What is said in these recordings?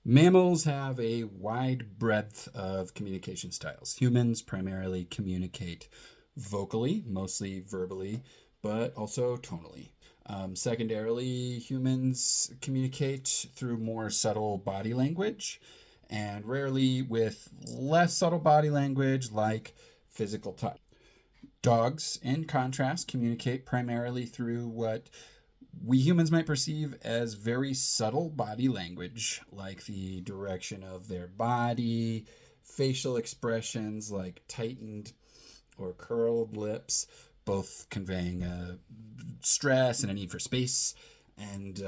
Mammals have a wide breadth of communication styles. Humans primarily communicate vocally, mostly verbally, but also tonally. Secondarily, humans communicate through more subtle body language and rarely with less subtle body language like physical touch. Dogs, in contrast, communicate primarily through what we humans might perceive as very subtle body language, like the direction of their body, facial expressions like tightened or curled lips, both conveying stress and a need for space, and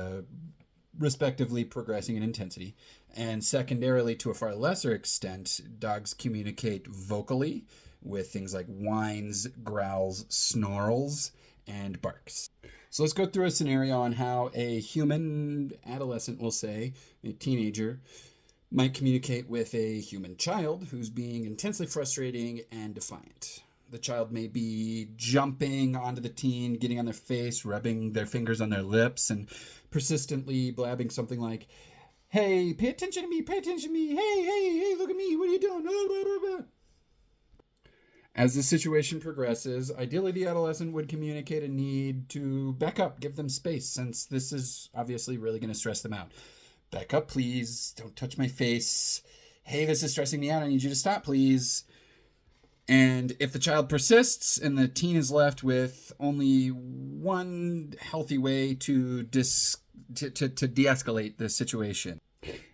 respectively progressing in intensity. And secondarily, to a far lesser extent, dogs communicate vocally with things like whines, growls, snarls, and barks. So let's go through a scenario on how a human adolescent, will say, a teenager, might communicate with a human child who's being intensely frustrating and defiant. The child may be jumping onto the teen, getting on their face, rubbing their fingers on their lips, and persistently blabbing something like, "Hey, pay attention to me, pay attention to me. Hey, hey, hey, look at me. What are you doing?" Blah, blah, blah, blah. As the situation progresses, ideally the adolescent would communicate a need to back up, give them space, since this is obviously really going to stress them out. Back up, please. Don't touch my face. Hey, this is stressing me out. I need you to stop, please. And if the child persists and the teen is left with only one healthy way to de-escalate the situation,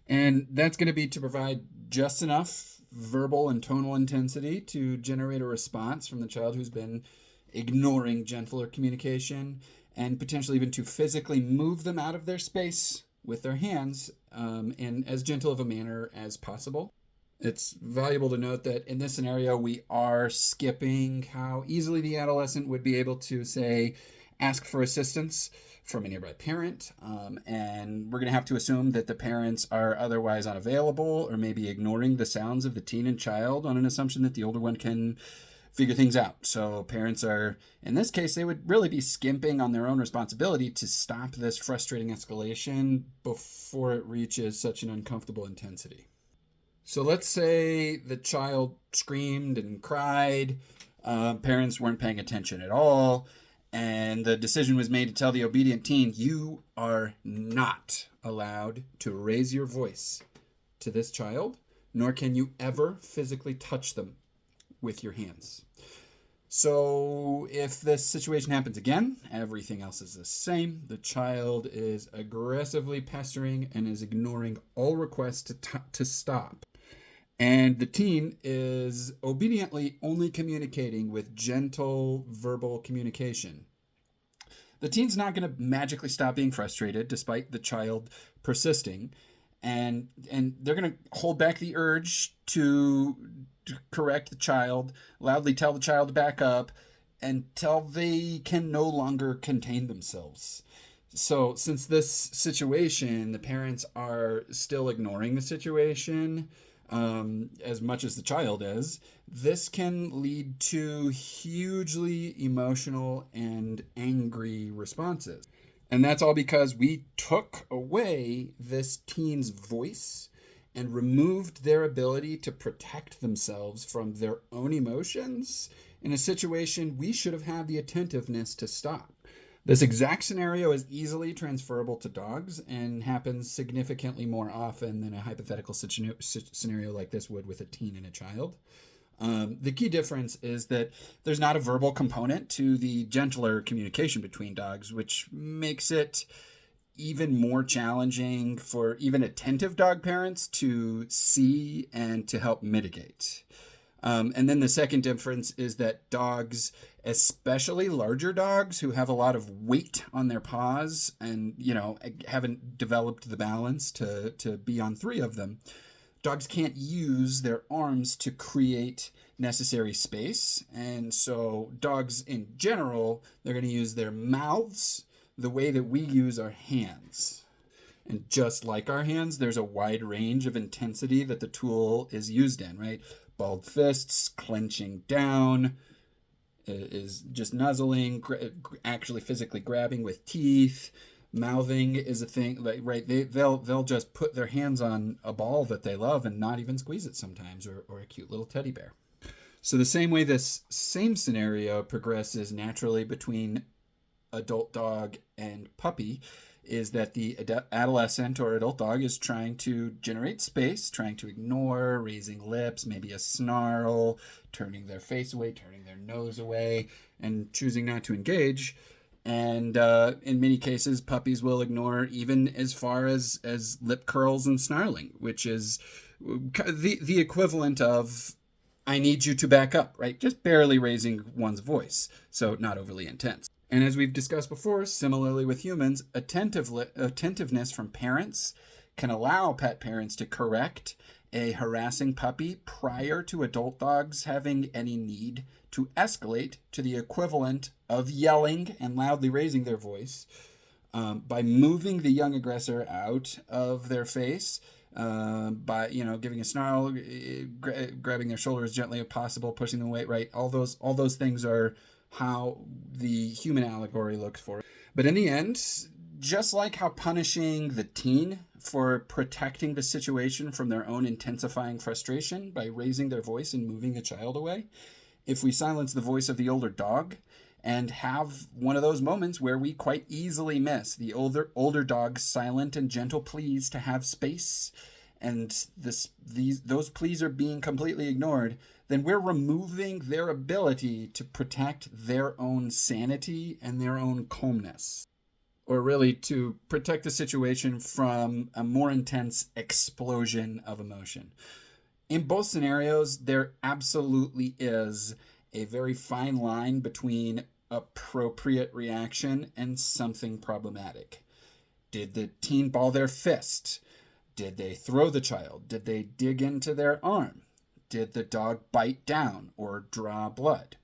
and that's going to be to provide just enough verbal and tonal intensity to generate a response from the child who's been ignoring gentler communication, and potentially even to physically move them out of their space with their hands in as gentle of a manner as possible. It's valuable to note that in this scenario, we are skipping how easily the adolescent would be able to, say, ask for assistance from a nearby parent. And we're going to have to assume that the parents are otherwise unavailable or maybe ignoring the sounds of the teen and child on an assumption that the older one can figure things out. So parents are, in this case, they would really be skimping on their own responsibility to stop this frustrating escalation before it reaches such an uncomfortable intensity. So let's say the child screamed and cried, parents weren't paying attention at all, and the decision was made to tell the obedient teen, "You are not allowed to raise your voice to this child, nor can you ever physically touch them with your hands." So if this situation happens again, everything else is the same. The child is aggressively pestering and is ignoring all requests to stop. And the teen is obediently only communicating with gentle verbal communication. The teen's not going to magically stop being frustrated despite the child persisting. And they're going to hold back the urge to correct the child, loudly tell the child to back up until they can no longer contain themselves. So since this situation, the parents are still ignoring the situation, as much as the child is, this can lead to hugely emotional and angry responses. And that's all because we took away this teen's voice and removed their ability to protect themselves from their own emotions in a situation we should have had the attentiveness to stop. This exact scenario is easily transferable to dogs and happens significantly more often than a hypothetical scenario like this would with a teen and a child. The key difference is that there's not a verbal component to the gentler communication between dogs, which makes it even more challenging for even attentive dog parents to see and to help mitigate. And then the second difference is that dogs, especially larger dogs who have a lot of weight on their paws and, haven't developed the balance to be on three of them, dogs can't use their arms to create necessary space. And so dogs in general, they're going to use their mouths the way that we use our hands. And just like our hands, there's a wide range of intensity that the tool is used in, right? Balled fists, clenching down, is just nuzzling, actually physically grabbing with teeth, Mouthing is a thing, like, right? They'll just put their hands on a ball that they love and not even squeeze it sometimes, or a cute little teddy bear. So the same way this same scenario progresses naturally between adult dog and puppy is that the adolescent or adult dog is trying to generate space, trying to ignore, raising lips, maybe a snarl, turning their face away, turning their nose away, and choosing not to engage. And in many cases, puppies will ignore even as far as lip curls and snarling, which is the equivalent of, I need you to back up, right? Just barely raising one's voice, so not overly intense. And as we've discussed before, similarly with humans, attentiveness from parents can allow pet parents to correct a harassing puppy prior to adult dogs having any need to escalate to the equivalent of yelling and loudly raising their voice by moving the young aggressor out of their face, by giving a snarl, grabbing their shoulder as gently as possible, pushing them away. Right, all those things are how the human allegory looks for it. But in the end, just like how punishing the teen for protecting the situation from their own intensifying frustration by raising their voice and moving the child away, if we silence the voice of the older dog and have one of those moments where we quite easily miss the older dog's silent and gentle pleas to have space, and those pleas are being completely ignored, then we're removing their ability to protect their own sanity and their own calmness, or really to protect the situation from a more intense explosion of emotion. In both scenarios, there absolutely is a very fine line between appropriate reaction and something problematic. Did the teen ball their fist? Did they throw the child? Did they dig into their arm? Did the dog bite down or draw blood?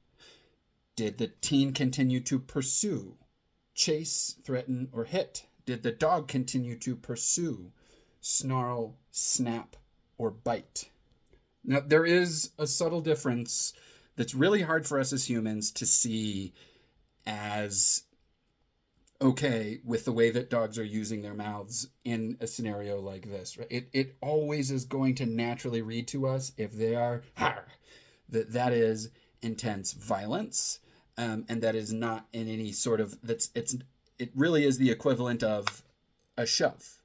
Did the teen continue to pursue, chase, threaten, or hit? Did the dog continue to pursue, snarl, snap, or bite? Now, there is a subtle difference that's really hard for us as humans to see as okay with the way that dogs are using their mouths in a scenario like this. Right? It always is going to naturally read to us, if they are that is intense violence, and that is not in any sort of it really is the equivalent of a shove.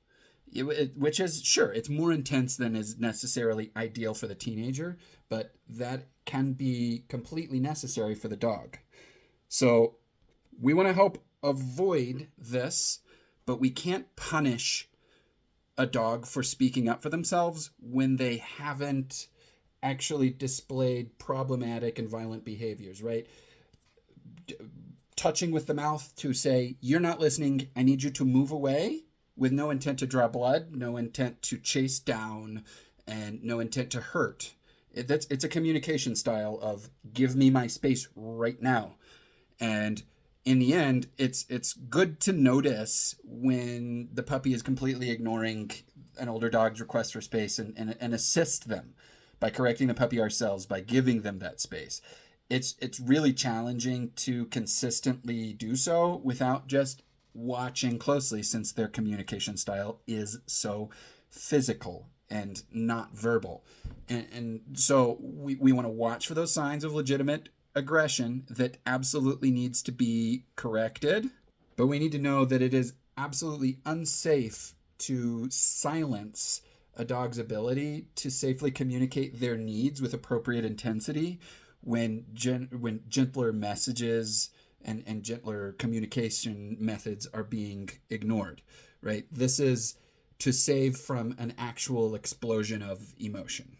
Which is, sure, it's more intense than is necessarily ideal for the teenager, but that can be completely necessary for the dog. So we want to help avoid this, but we can't punish a dog for speaking up for themselves when they haven't actually displayed problematic and violent behaviors, right? Touching with the mouth to say, you're not listening, I need you to move away, with no intent to draw blood, no intent to chase down, and no intent to hurt. It's a communication style of, give me my space right now. And in the end, it's good to notice when the puppy is completely ignoring an older dog's request for space, and assist them by correcting the puppy ourselves, by giving them that space. It's really challenging to consistently do so without just watching closely, since their communication style is so physical and not verbal. And so we want to watch for those signs of legitimate aggression that absolutely needs to be corrected. But we need to know that it is absolutely unsafe to silence a dog's ability to safely communicate their needs with appropriate intensity when gentler messages and gentler communication methods are being ignored, right? This is to save from an actual explosion of emotion.